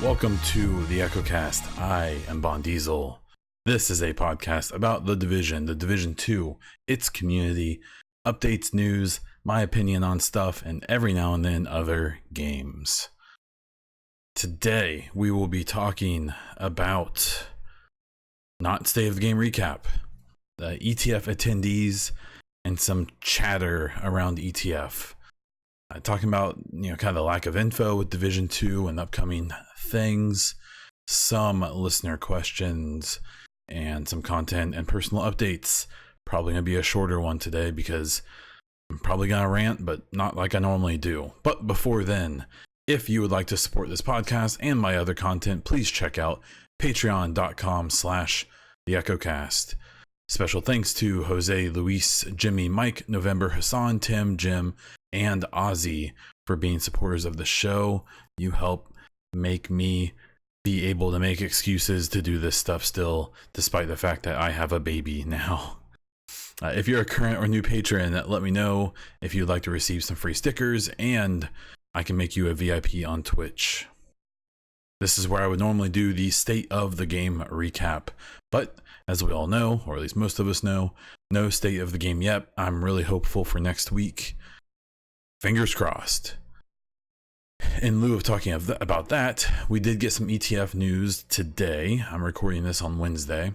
Welcome to the EchoCast. I am Bon Diesel. This is a podcast about the Division 2, its community, updates, news, my opinion on stuff, and every now and then other games. Today, we will be talking about not State of the Game recap, the ETF attendees, and some chatter around ETF. Talking about, kind of the lack of info with Division 2 and upcoming things, some listener questions, and some content and personal updates. Probably going to be a shorter one today because I'm probably going to rant, but not like I normally do. But before then, if you would like to support this podcast and my other content, please check out patreon.com/theechocast. Special thanks to Jose, Luis, Jimmy, Mike, November, Hassan, Tim, Jim, and Ozzy for being supporters of the show. You help make me be able to make excuses to do this stuff still, despite the fact that I have a baby now. If you're a current or new patron, let me know if you'd like to receive some free stickers, and I can make you a VIP on Twitch. This is where I would normally do the State of the Game recap, but as we all know, or at least most of us know, no State of the Game yet. I'm really hopeful for next week. Fingers crossed. In lieu of talking about that, we did get some ETF news today. I'm recording this on Wednesday.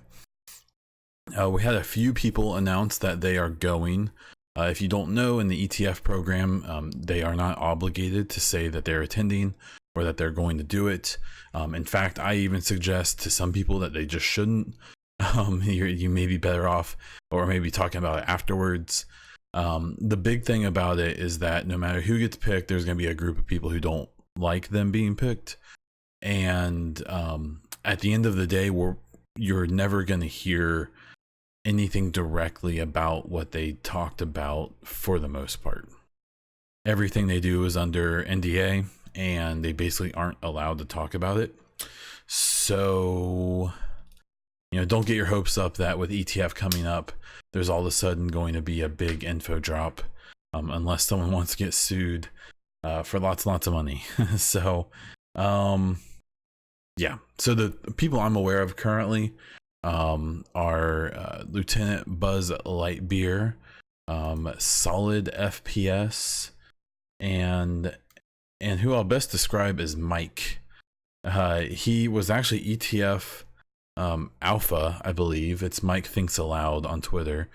We had a few people announce that they are going. If you don't know, in the ETF program, they are not obligated to say that they're attending or that they're going to do it. In fact, I even suggest to some people that they just shouldn't. You may be better off, or maybe talking about it afterwards. The big thing about it is that no matter who gets picked, there's going to be a group of people who don't like them being picked. And at the end of the day, you're never going to hear anything directly about what they talked about for the most part. Everything they do is under NDA, and they basically aren't allowed to talk about it. So, don't get your hopes up that with ETF coming up, there's all of a sudden going to be a big info drop, unless someone wants to get sued for lots and lots of money. So, yeah. So the people I'm aware of currently are Lieutenant Buzz Lightbeer, Solid FPS, and who I'll best describe as Mike. He was actually ETF Alpha, I believe. It's Mike Thinks Aloud on Twitter.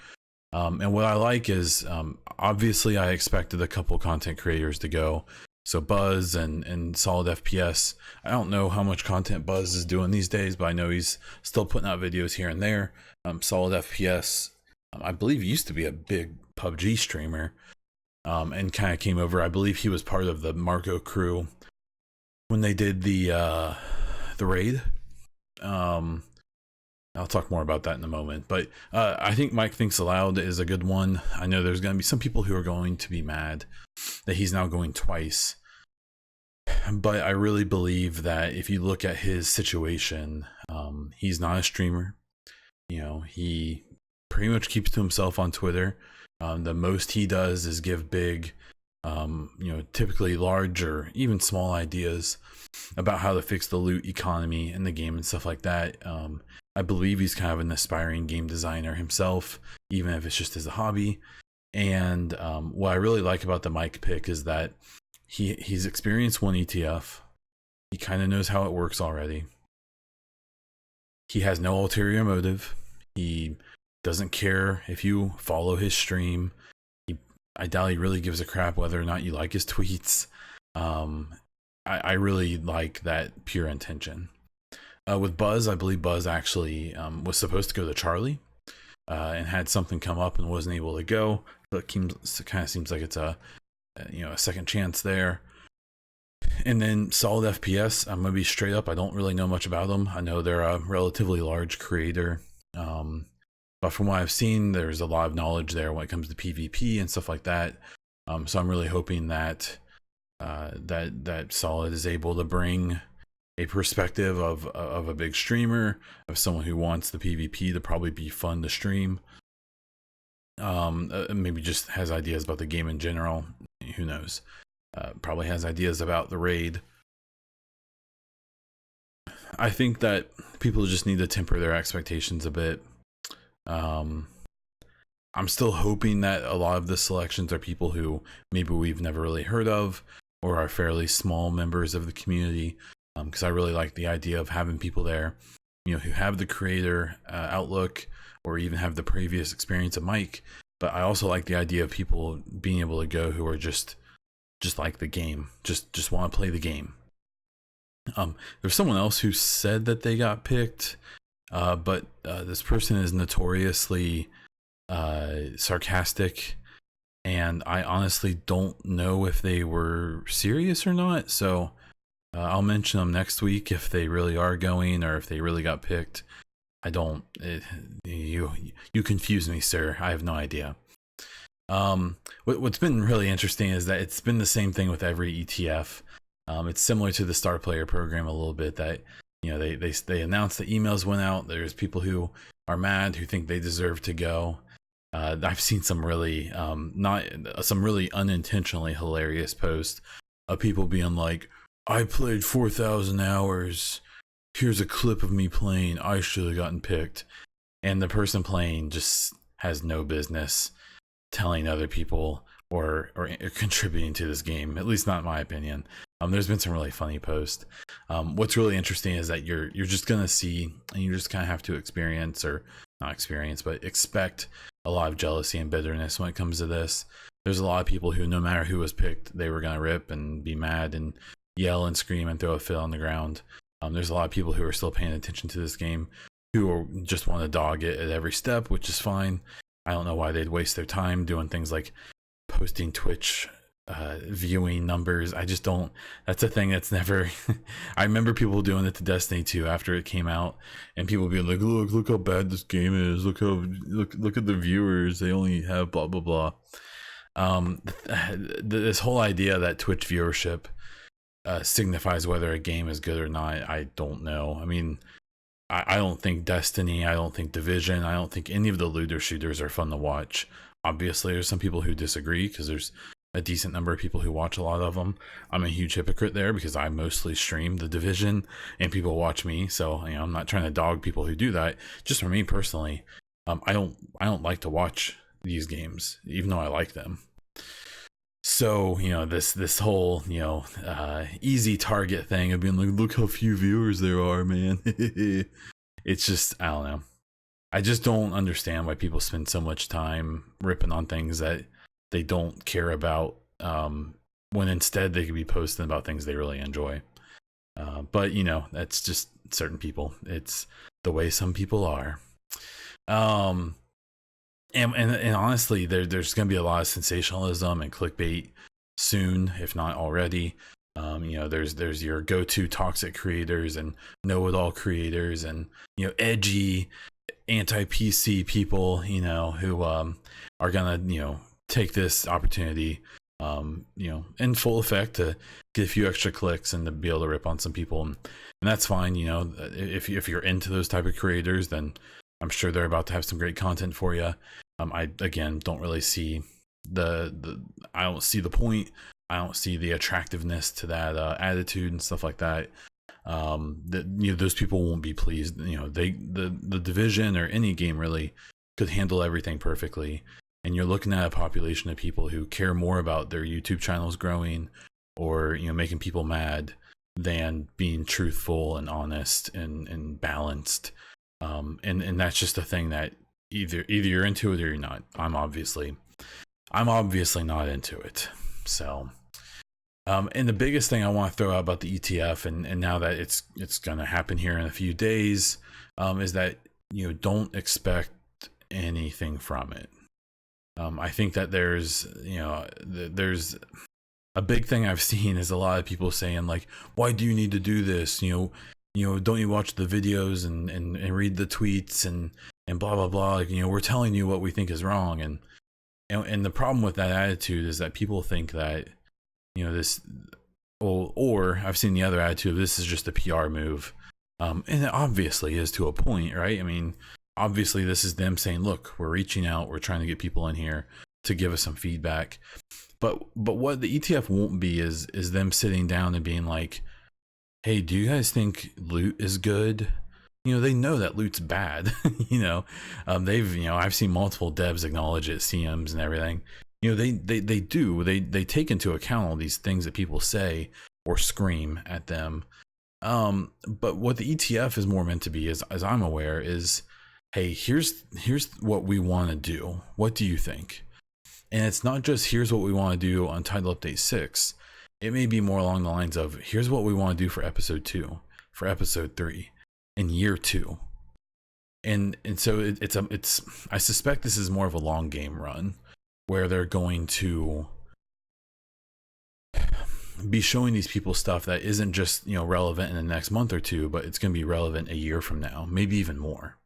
And what I like is, obviously I expected a couple content creators to go. So Buzz and Solid FPS. I don't know how much content Buzz is doing these days, but I know he's still putting out videos here and there. Solid FPS, I believe, used to be a big PUBG streamer, and kind of came over. I believe he was part of the Marco crew when they did the raid. I'll talk more about that in a moment, but I think Mike Thinks Aloud is a good one. I know there's going to be some people who are going to be mad that he's now going twice, but I really believe that if you look at his situation, he's not a streamer. He pretty much keeps to himself on Twitter. The most he does is give big, typically large or even small ideas about how to fix the loot economy in the game and stuff like that. I believe he's kind of an aspiring game designer himself, even if it's just as a hobby. And what I really like about the Mike pick is that he's experienced one ETF. He kind of knows how it works already. He has no ulterior motive. He doesn't care if you follow his stream. I doubt he really gives a crap whether or not you like his tweets. I really like that pure intention. With Buzz, I believe Buzz actually was supposed to go to Charlie and had something come up and wasn't able to go. But it kind of seems like it's a second chance there. And then Solid FPS, I'm gonna be straight up, I don't really know much about them. I know they're a relatively large creator, but from what I've seen, there's a lot of knowledge there when it comes to PvP and stuff like that. So I'm really hoping that that Solid is able to bring a perspective of a big streamer, of someone who wants the PvP to probably be fun to stream. Maybe just has ideas about the game in general. Who knows? Probably has ideas about the raid. I think that people just need to temper their expectations a bit. I'm still hoping that a lot of the selections are people who maybe we've never really heard of, or are fairly small members of the community. Because I really like the idea of having people there, who have the creator outlook, or even have the previous experience of Mike. But I also like the idea of people being able to go who are just like the game, just want to play the game. There's someone else who said that they got picked, but this person is notoriously sarcastic, and I honestly don't know if they were serious or not. So I'll mention them next week if they really are going, or if they really got picked. You confuse me, sir. I have no idea. What's been really interesting is that it's been the same thing with every ETF. It's similar to the star player program a little bit, that they announced the emails went out. There's people who are mad, who think they deserve to go. I've seen some really unintentionally hilarious posts of people being like, I played 4,000 hours. Here's a clip of me playing. I should have gotten picked. And the person playing just has no business telling other people or contributing to this game, at least not in my opinion. There's been some really funny posts. What's really interesting is that you're just gonna see, and you just kind of have to experience, or not experience, but expect a lot of jealousy and bitterness when it comes to this. There's a lot of people who, no matter who was picked, they were gonna rip and be mad and yell and scream and throw a fit on the ground. There's a lot of people who are still paying attention to this game, who just want to dog it at every step, which is fine. I don't know why they'd waste their time doing things like posting Twitch viewing numbers. I just don't. That's a thing that's never. I remember people doing it to Destiny 2 after it came out, and people being like, look how bad this game is. Look at the viewers. They only have blah blah blah. This whole idea that Twitch viewership signifies whether a game is good or not, I don't know. I mean, I don't think Destiny, I don't think Division, I don't think any of the looter shooters are fun to watch. Obviously, there's some people who disagree, because there's a decent number of people who watch a lot of them. I'm a huge hypocrite there, because I mostly stream the Division and people watch me. So I'm not trying to dog people who do that. Just for me personally, I don't like to watch these games, even though I like them. So this whole easy target thing of being like, look how few viewers there are, man. It's just, I don't know. I just don't understand why people spend so much time ripping on things that they don't care about, when instead they could be posting about things they really enjoy. But that's just certain people. It's the way some people are. And honestly, there's going to be a lot of sensationalism and clickbait soon, if not already. There's your go-to toxic creators and know-it-all creators, and edgy anti-PC people, who are gonna take this opportunity, in full effect, to get a few extra clicks and to be able to rip on some people, and that's fine. If you're into those type of creators, then I'm sure they're about to have some great content for you. I again don't really see I don't see the point. I don't see the attractiveness to that attitude and stuff like that. Those people won't be pleased. The Division, or any game really, could handle everything perfectly, and you're looking at a population of people who care more about their YouTube channels growing, or making people mad, than being truthful and honest and balanced. And that's just a thing that either you're into it or you're not. I'm obviously not into it. So and the biggest thing I want to throw out about the ETF, and now that it's gonna happen here in a few days, is that don't expect anything from it. I think that there's a big thing I've seen is a lot of people saying like, why do you need to do this? Don't you watch the videos and read the tweets and blah blah blah, like, we're telling you what we think is wrong. And the problem with that attitude is that people think that this or I've seen the other attitude of this is just a PR move. And it obviously is to a point, right? I mean, obviously this is them saying, look, we're reaching out, we're trying to get people in here to give us some feedback. But what the ETF won't be is them sitting down and being like, hey, do you guys think loot is good? You know, they know that loot's bad. I've seen multiple devs acknowledge it, CMs and everything. You know, they take into account all these things that people say or scream at them. But what the ETF is more meant to be, as I'm aware, is, hey, here's what we want to do. What do you think? And it's not just here's what we want to do on title update 6. It may be more along the lines of here's what we want to do for episode 2, for episode 3, in year 2. And so it's I suspect this is more of a long game run where they're going to be showing these people stuff that isn't just, relevant in the next month or two, but it's going to be relevant a year from now, maybe even more.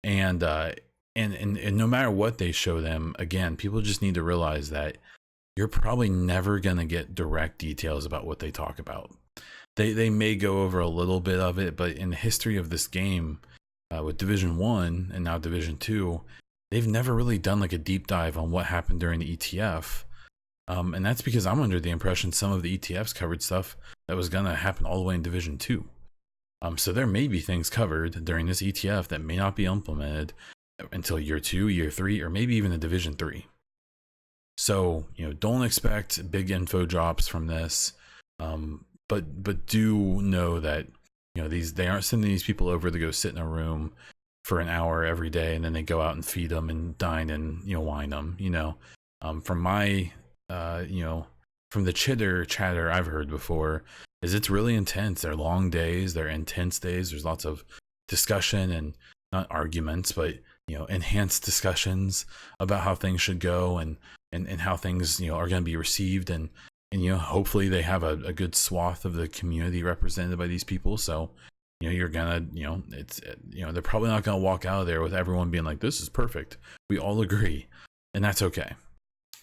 And no matter what they show them, again, people just need to realize that you're probably never going to get direct details about what they talk about. They may go over a little bit of it, but in the history of this game, with Division 1 and now Division 2, they've never really done like a deep dive on what happened during the ETF. And that's because I'm under the impression some of the ETFs covered stuff that was going to happen all the way in Division 2. So there may be things covered during this ETF that may not be implemented until year 2, year 3, or maybe even a Division 3. So, don't expect big info drops from this. But do know that, they aren't sending these people over to go sit in a room for an hour every day and then they go out and feed them and dine and, wine them, from my, from the chatter I've heard before, is it's really intense. They're long days, they're intense days. There's lots of discussion and not arguments, but enhanced discussions about how things should go and how things are going to be received, and hopefully they have a good swath of the community represented by these people. So you're gonna they're probably not gonna walk out of there with everyone being like, this is perfect, we all agree, and that's okay.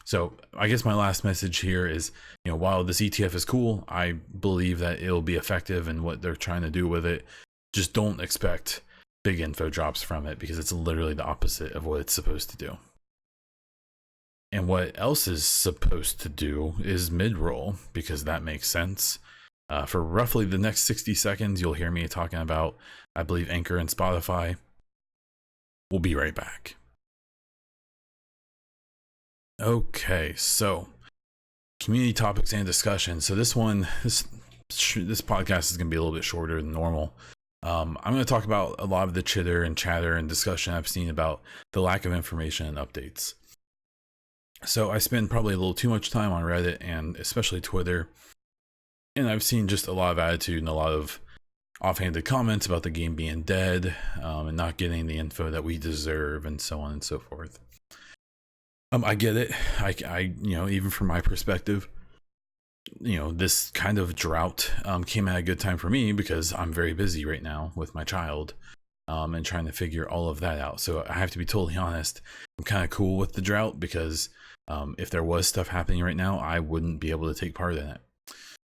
So I guess my last message here is, while this ETF is cool, I believe that it'll be effective in what they're trying to do with it. Just don't expect big info drops from it, because it's literally the opposite of what it's supposed to do. And what else is supposed to do is mid-roll, because that makes sense. For roughly the next 60 seconds, you'll hear me talking about, I believe, Anchor and Spotify. We'll be right back. Okay, so community topics and discussion. So this podcast is going to be a little bit shorter than normal. I'm going to talk about a lot of the chitter and chatter and discussion I've seen about the lack of information and updates. So I spend probably a little too much time on Reddit and especially Twitter, and I've seen just a lot of attitude and a lot of offhanded comments about the game being dead, and not getting the info that we deserve, and so on and so forth. I get it. I even from my perspective, this kind of drought came at a good time for me, because I'm very busy right now with my child, and trying to figure all of that out. So I have to be totally honest, I'm kind of cool with the drought, because if there was stuff happening right now, I wouldn't be able to take part in it.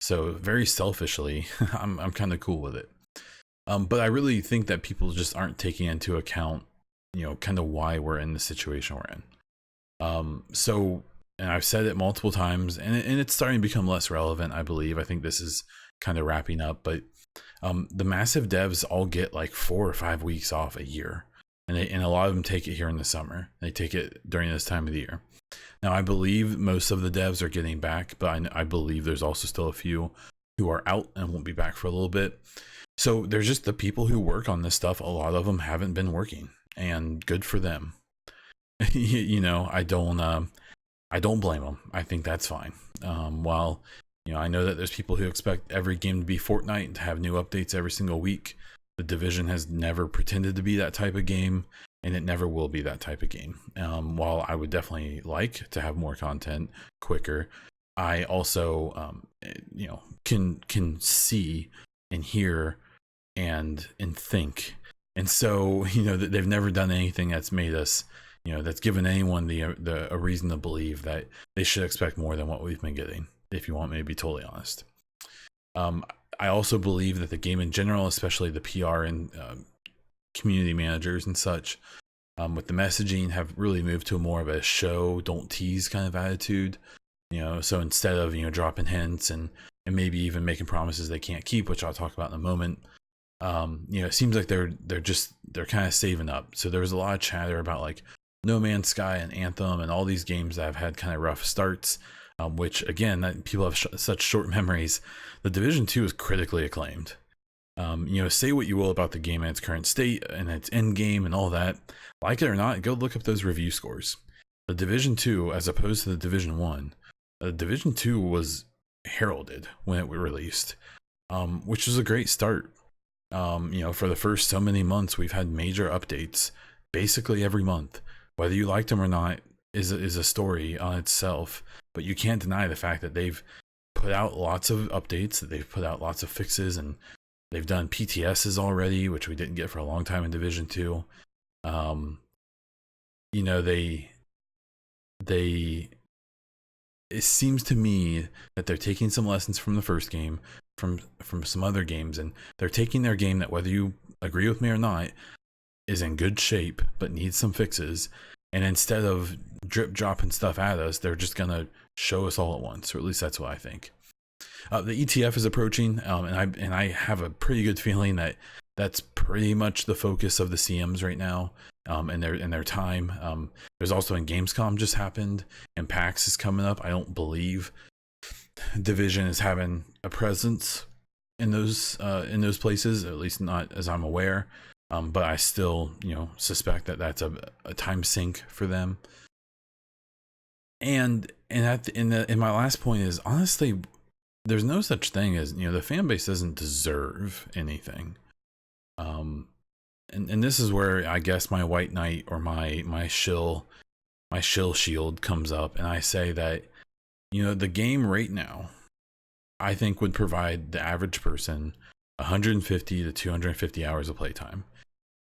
So very selfishly, I'm kind of cool with it. But I really think that people just aren't taking into account, kind of why we're in the situation we're in. And I've said it multiple times, and it's starting to become less relevant, I believe. I think this is kind of wrapping up, but the massive devs all get like 4 or 5 weeks off a year, and a lot of them take it here in the summer. They take it during this time of the year. Now, I believe most of the devs are getting back, but I believe there's also still a few who are out and won't be back for a little bit. So there's just the people who work on this stuff. A lot of them haven't been working, and good for them. I don't blame them. I think that's fine. While I know that there's people who expect every game to be Fortnite and to have new updates every single week. The Division has never pretended to be that type of game, and it never will be that type of game. While I would definitely like to have more content quicker, I also can see and hear and think, and so that they've never done anything that's made us, that's given anyone a reason to believe that they should expect more than what we've been getting, if you want me to be totally honest. Um, I also believe that the game in general, especially the PR and community managers and such, with the messaging, have really moved to more of a show, don't tease kind of attitude. So instead of dropping hints and maybe even making promises they can't keep, which I'll talk about in a moment, it seems like they're kind of saving up. So there was a lot of chatter about like No Man's Sky and Anthem and all these games that have had kind of rough starts, which again, that people have such short memories. The Division 2 is critically acclaimed. Say what you will about the game in its current state and its end game and all that. Like it or not, go look up those review scores. The Division 2, as opposed to the Division 1, Division 2 was heralded when it was released, which was a great start. For the first so many months, we've had major updates basically every month. Whether you liked them or not is a story on itself, but you can't deny the fact that they've put out lots of updates, that they've put out lots of fixes, and they've done PTSs already, which we didn't get for a long time in Division 2. It seems to me that they're taking some lessons from the first game, from some other games, and they're taking their game that, whether you agree with me or not, is in good shape but needs some fixes, and instead of drip dropping stuff at us, they're just gonna show us all at once, or at least that's what I think. The ETF is approaching, and I have a pretty good feeling that that's pretty much the focus of the CMs right now, in their time. There's also in Gamescom just happened, and PAX is coming up. I don't believe Division is having a presence in those places, at least not as I'm aware. But I still suspect that that's a time sink for them. And my last point is, honestly, there's no such thing as, the fan base doesn't deserve anything. And this is where I guess my white knight, or my shill shield comes up, and I say that the game right now, I think, would provide the average person 150 to 250 hours of playtime.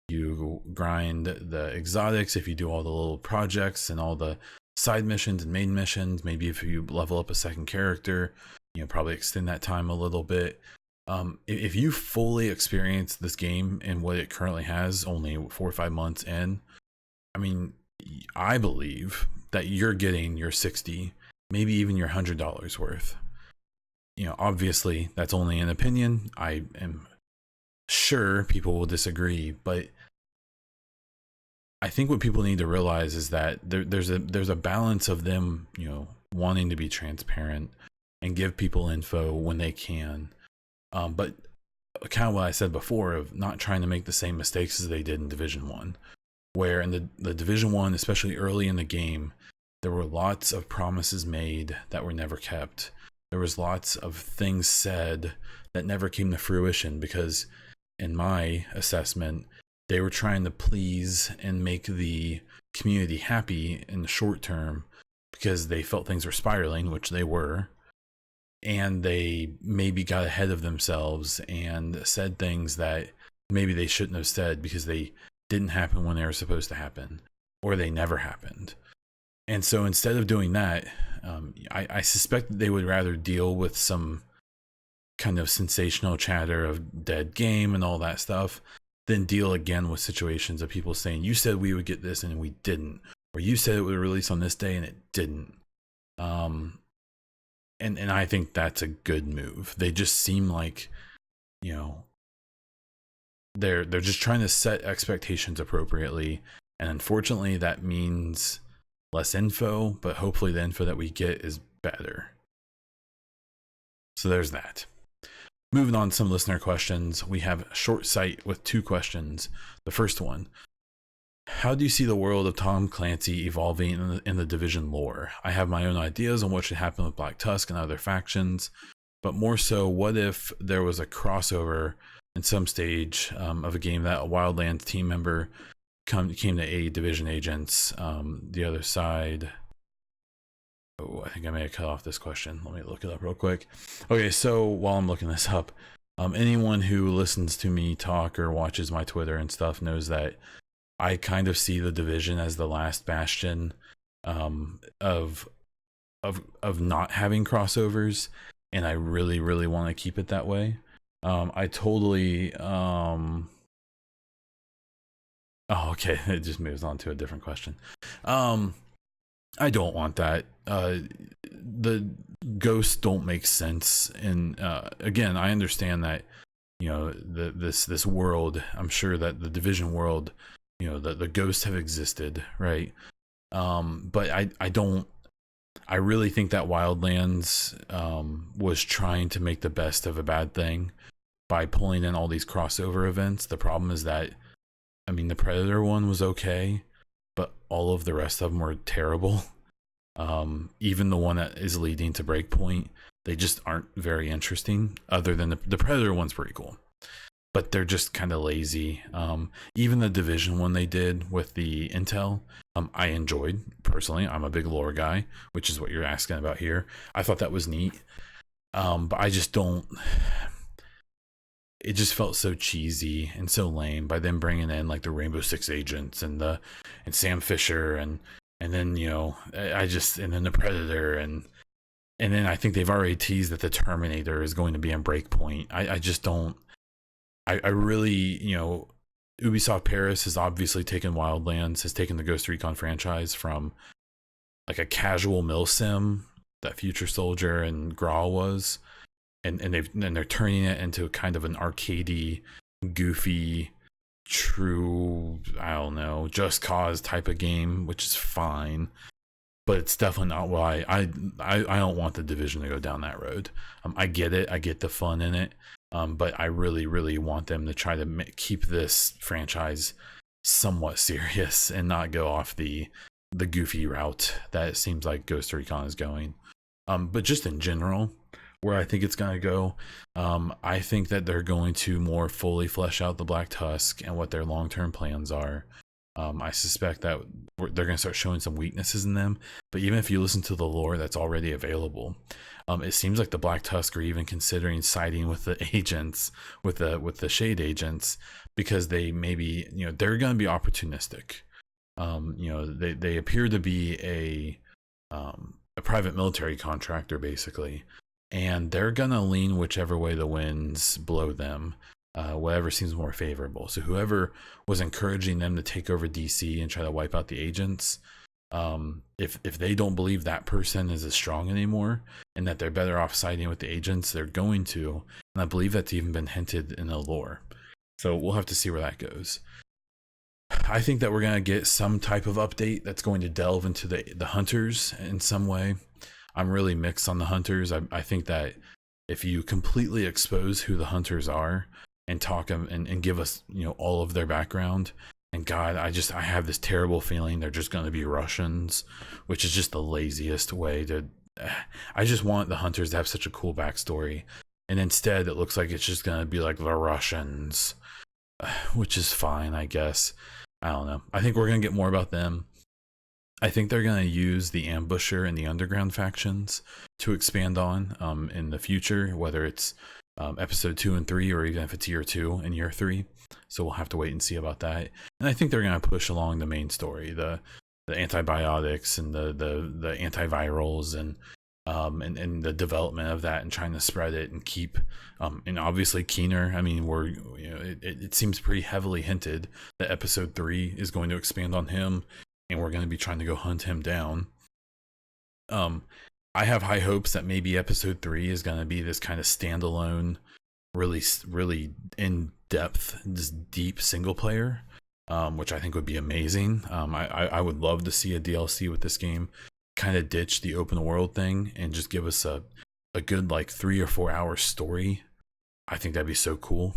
You grind the exotics, if you do all the little projects and all the side missions and main missions, maybe if you level up a second character, probably extend that time a little bit. If you fully experience this game and what it currently has, only 4 or 5 months in, I mean, I believe that you're getting your 60, maybe even your $100 worth. Obviously that's only an opinion. I am sure people will disagree, but I think what people need to realize is that there's a balance of them, wanting to be transparent and give people info when they can. But kind of what I said before, of not trying to make the same mistakes as they did in Division 1, where in the Division 1, especially early in the game, there were lots of promises made that were never kept. There was lots of things said that never came to fruition because, in my assessment, they were trying to please and make the community happy in the short term because they felt things were spiraling, which they were. And they maybe got ahead of themselves and said things that maybe they shouldn't have said because they didn't happen when they were supposed to happen, or they never happened. And so instead of doing that, I suspect that they would rather deal with some kind of sensational chatter of dead game and all that stuff than deal again with situations of people saying, you said we would get this and we didn't, or you said it would release on this day and it didn't. And I think that's a good move. They just seem like, they're just trying to set expectations appropriately, and unfortunately that means less info, but hopefully the info that we get is better. So there's that. Moving on to some listener questions, we have Short Sight with 2 questions. The first one: how do you see the world of Tom Clancy evolving in the Division lore? I have my own ideas on what should happen with Black Tusk and other factions, but more so, what if there was a crossover in some stage of a game that a Wildlands team member came to aid Division agents? The other side. Oh, I think I may have cut off this question. Let me look it up real quick. Okay, so while I'm looking this up, anyone who listens to me talk or watches my Twitter and stuff knows that I kind of see the Division as the last bastion of not having crossovers, and I really, really want to keep it that way. I totally oh, okay. It just moves on to a different question. I don't want that. The ghosts don't make sense, and again, I understand that, you know, this world. I'm sure that the division world, you know, the ghosts have existed, right? But I don't. I really think that Wildlands was trying to make the best of a bad thing by pulling in all these crossover events. The problem is that, I mean, the Predator one was okay, but all of the rest of them were terrible. Even the one that is leading to Breakpoint, they just aren't very interesting. Other than the Predator one's pretty cool, but they're just kind of lazy. Even the Division one they did with the Intel, I enjoyed personally. I'm a big lore guy, which is what you're asking about here. I thought that was neat, but I just don't. It just felt so cheesy and so lame by them bringing in like the Rainbow Six agents and Sam Fisher and then, you know, and then the Predator and then I think they've already teased that the Terminator is going to be on Breakpoint. I just don't. I really, you know, Ubisoft Paris has obviously taken Wildlands, has taken the Ghost Recon franchise from like a casual mill sim that Future Soldier and Grawl was, and they're turning it into kind of an arcadey, goofy, true, I don't know, Just Cause type of game, which is fine, but it's definitely not why I don't want the Division to go down that road. I get it, I get the fun in it, but I really, really want them to try to keep this franchise somewhat serious and not go off the goofy route that it seems like Ghost Recon is going. But just in general, where I think it's going to go, I think that they're going to more fully flesh out the Black Tusk and what their long-term plans are. I suspect that they're going to start showing some weaknesses in them, but even if you listen to the lore that's already available, it seems like the Black Tusk are even considering siding with the agents, with the Shade agents, because they maybe, you know, they're going to be opportunistic. You know, they appear to be a private military contractor basically, and they're gonna lean whichever way the winds blow them, whatever seems more favorable. So whoever was encouraging them to take over DC and try to wipe out the agents, if they don't believe that person is as strong anymore and that they're better off siding with the agents, they're going to. And I believe that's even been hinted in the lore. So we'll have to see where that goes. I think that we're going to get some type of update that's going to delve into the hunters in some way. I'm really mixed on the hunters. I think that if you completely expose who the hunters are and talk them and give us, you know, all of their background, and God, I have this terrible feeling they're just going to be Russians, which is just the laziest way to. I just want the hunters to have such a cool backstory, and instead it looks like it's just going to be like the Russians, which is fine, I guess. I don't know. I think we're going to get more about them. I think they're going to use the Ambusher and the Underground factions to expand on in the future, whether it's episode 2 and 3, or even if it's year 2 and year 3. So we'll have to wait and see about that. And I think they're going to push along the main story, the antibiotics and the antivirals and the development of that, and trying to spread it and keep and obviously Keener. I mean, it seems pretty heavily hinted that episode 3 is going to expand on him, and we're going to be trying to go hunt him down. I have high hopes that maybe episode 3 is going to be this kind of standalone, really, really in-depth, just deep single player, which I think would be amazing. I would love to see a DLC with this game kind of ditch the open world thing and just give us a good like 3 or 4 hour story. I think that'd be so cool.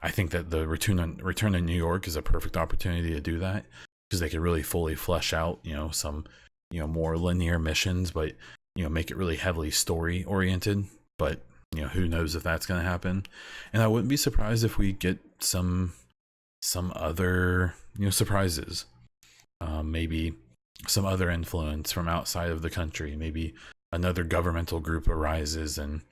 I think that the Return to New York is a perfect opportunity to do that, because they could really fully flesh out, you know, some, you know, more linear missions, but, you know, make it really heavily story oriented. But, you know, who knows if that's going to happen. And I wouldn't be surprised if we get some other, you know, surprises. Maybe some other influence from outside of the country. Maybe another governmental group arises, and,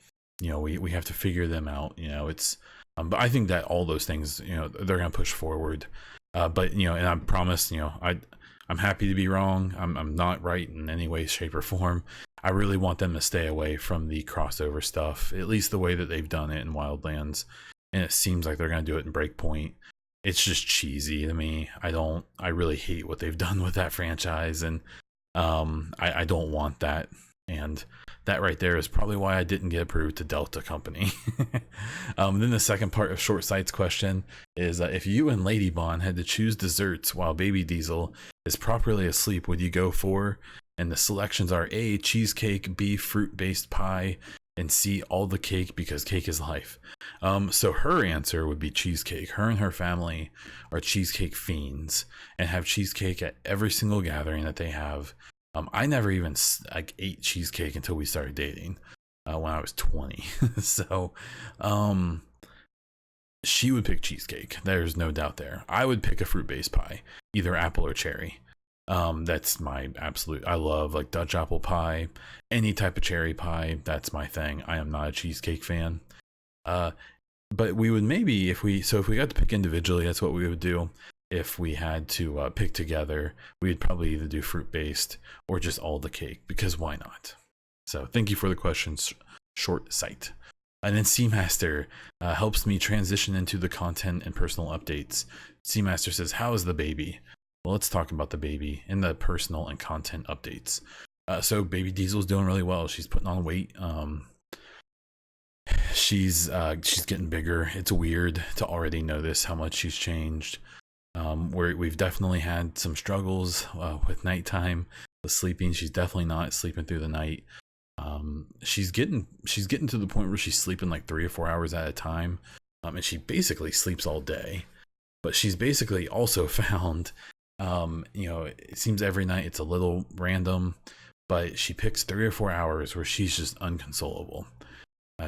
you know, we have to figure them out. You know, it's but I think that all those things, you know, they're going to push forward. But, you know, and I promise, you know, I'm happy to be wrong. I'm not right in any way, shape, or form. I really want them to stay away from the crossover stuff, at least the way that they've done it in Wildlands. And it seems like they're going to do it in Breakpoint. It's just cheesy to me. I really hate what they've done with that franchise, and I don't want that. And that right there is probably why I didn't get approved to Delta Company. Then the second part of Short Sight's question is, if you and Lady Bond had to choose desserts while Baby Diesel is properly asleep, would you go for? And the selections are A, cheesecake, B, fruit-based pie, and C, all the cake because cake is life. So her answer would be cheesecake. Her and her family are cheesecake fiends and have cheesecake at every single gathering that they have. I never even ate cheesecake until we started dating when I was 20. So she would pick cheesecake. There's no doubt there. I would pick a fruit-based pie, either apple or cherry. That's my absolute. I love like Dutch apple pie, any type of cherry pie. That's my thing. I am not a cheesecake fan. But we would maybe, if we got to pick individually, that's what we would do. If we had to pick together, we'd probably either do fruit-based or just all the cake, because why not? So thank you for the questions, Short Sight. And then Seamaster helps me transition into the content and personal updates. Seamaster says, how is the baby? Well, let's talk about the baby and the personal and content updates. So Baby Diesel's doing really well. She's putting on weight. She's getting bigger. It's weird to already notice how much she's changed. We've definitely had some struggles with nighttime, with sleeping. She's definitely not sleeping through the night. She's getting to the point where she's sleeping like 3 or 4 hours at a time, and she basically sleeps all day. But she's basically also found, it seems every night it's a little random, but she picks 3 or 4 hours where she's just unconsolable.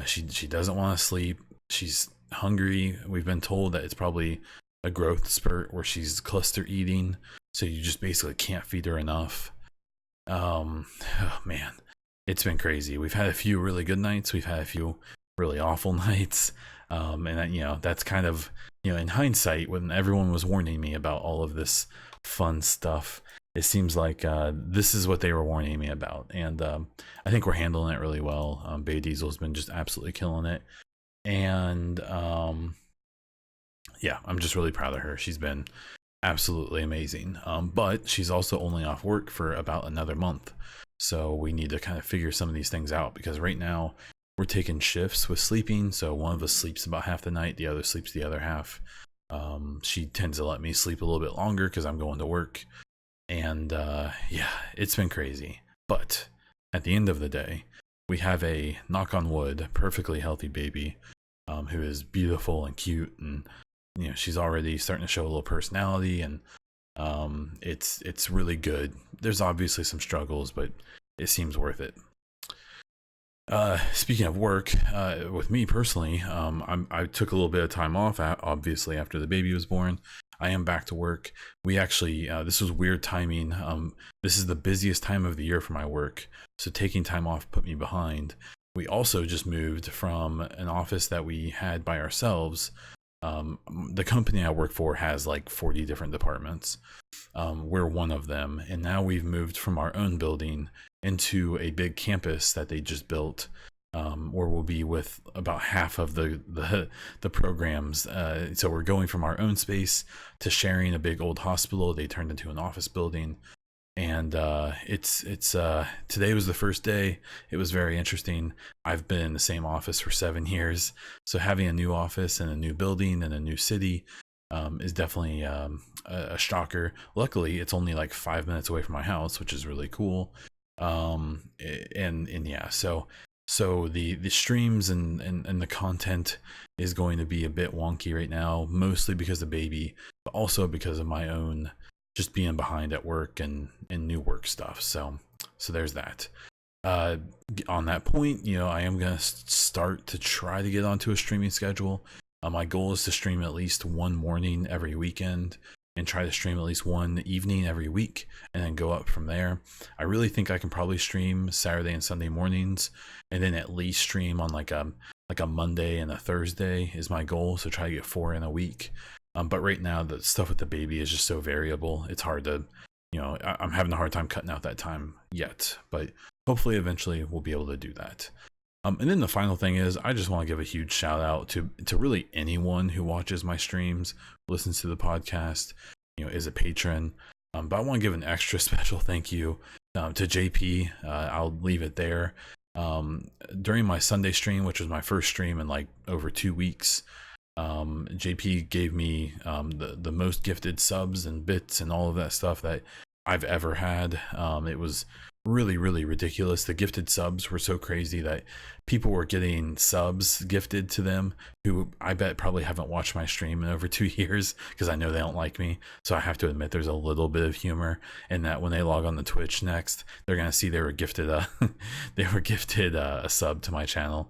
She doesn't want to sleep. She's hungry. We've been told that it's probably a growth spurt where she's cluster eating, so you just basically can't feed her enough. Oh man, it's been crazy. We've had a few really good nights. We've had a few really awful nights. And that, that's kind of, in hindsight, when everyone was warning me about all of this fun stuff, it seems like this is what they were warning me about. And I think we're handling it really well. Bay Diesel's been just absolutely killing it. And yeah, I'm just really proud of her. She's been absolutely amazing. But she's also only off work for about another month. So we need to kind of figure some of these things out, because right now we're taking shifts with sleeping. So one of us sleeps about half the night, the other sleeps the other half. She tends to let me sleep a little bit longer because I'm going to work. And yeah, it's been crazy. But at the end of the day, we have a, knock on wood, perfectly healthy baby who is beautiful and cute, and she's already starting to show a little personality, and it's really good. There's obviously some struggles, but it seems worth it. Speaking of work, with me personally, I took a little bit of time off, obviously, after the baby was born. I am back to work. We actually, this was weird timing. This is the busiest time of the year for my work, so taking time off put me behind. We also just moved from an office that we had by ourselves. The company I work for has like 40 different departments. We're one of them, and now we've moved from our own building into a big campus that they just built, where we'll be with about half of the programs. So we're going from our own space to sharing a big old hospital they turned into an office building. And it's today was the first day. It was very interesting. I've been in the same office for 7 years, so having a new office and a new building and a new city is definitely a shocker. Luckily, it's only like 5 minutes away from my house, which is really cool. And yeah, so the streams and the content is going to be a bit wonky right now, mostly because of baby, but also because of my own just being behind at work and new work stuff. So there's that. On that point, I am gonna start to try to get onto a streaming schedule. My goal is to stream at least one morning every weekend, and try to stream at least one evening every week, and then go up from there. I really think I can probably stream Saturday and Sunday mornings, and then at least stream on like a Monday and a Thursday is my goal. So try to get 4 in a week. But right now the stuff with the baby is just so variable. It's hard to, I'm having a hard time cutting out that time yet. But hopefully eventually we'll be able to do that. And then the final thing is, I just want to give a huge shout out to really anyone who watches my streams, listens to the podcast, is a patron. But I want to give an extra special thank you to JP. I'll leave it there. During my Sunday stream, which was my first stream in like over 2 weeks, JP gave me the most gifted subs and bits and all of that stuff that I've ever had. It was really, really ridiculous. The gifted subs were so crazy that people were getting subs gifted to them who I bet probably haven't watched my stream in over 2 years, because I know they don't like me. So I have to admit there's a little bit of humor in that. When they log on to Twitch next, they're gonna see they were gifted a sub to my channel.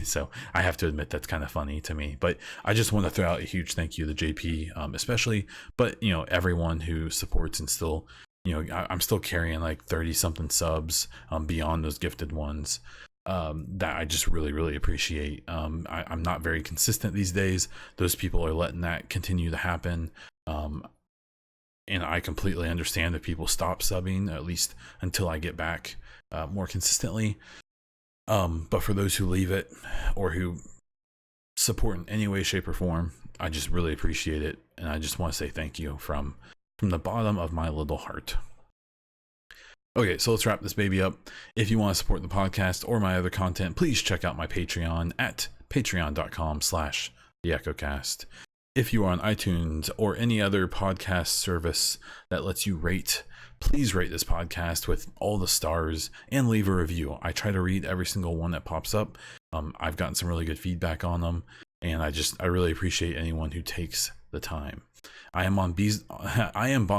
So I have to admit that's kind of funny to me. But I just want to throw out a huge thank you to JP, especially, but everyone who supports and still, I'm still carrying like 30 something subs beyond those gifted ones, that I just really, really appreciate. I'm not very consistent these days. Those people are letting that continue to happen. And I completely understand if people stop subbing, at least until I get back more consistently. But for those who leave it or who support in any way, shape, or form, I just really appreciate it. And I just want to say thank you from the bottom of my little heart. Okay, so let's wrap this baby up. If you want to support the podcast or my other content, please check out my Patreon at patreon.com/theechocast. If you are on iTunes or any other podcast service that lets you rate, please rate this podcast with all the stars and leave a review. I try to read every single one that pops up. I've gotten some really good feedback on them, and I really appreciate anyone who takes the time. I am Bon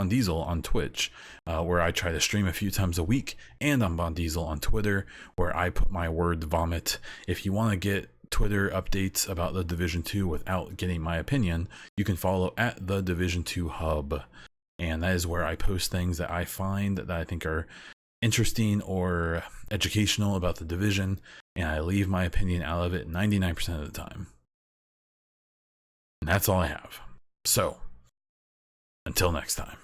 Diesel on Twitch, where I try to stream a few times a week, and I'm Bon Diesel on Twitter, where I put my word vomit. If you want to get Twitter updates about the Division 2 without getting my opinion, you can follow at the Division 2 Hub, and that is where I post things that I find that I think are interesting or educational about the division, and I leave my opinion out of it 99% of the time. And that's all I have. So, until next time.